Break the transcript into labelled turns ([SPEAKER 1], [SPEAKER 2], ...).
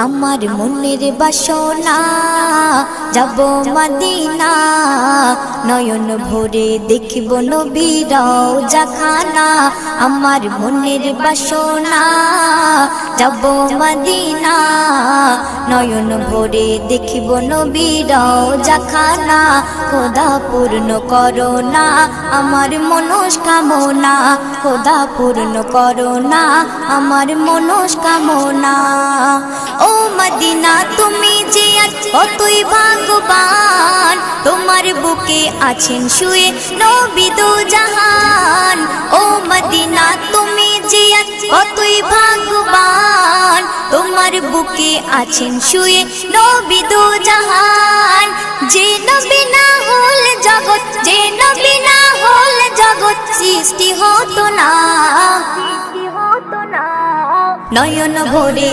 [SPEAKER 1] আমার মনের বাসনা যাব মদিনা নয়ন ভরে দেখিব নবীর রওজাখানা আমার মনের বাসনা যাব মদিনা নয়ন ভরে দেখিব নবীর রওজাখানা খোদা পূর্ণ করো না আমার মনস্কামনা খোদা পূর্ণ করো না আমার মনস্কামনা ও মদিনা তুমি যে কতই ভাগ্যবান তোমার বুকে আছেন শুয়ে নবী দো জাহান ও মদিনা তুমি যে কতই ভাগ্যবান তোমার বুকে আছেন শুয়ে নবী দো জাহান যে নবী না হল জগৎ যে নবী না হল জগৎ সৃষ্টি হতো না নয়ন ভরে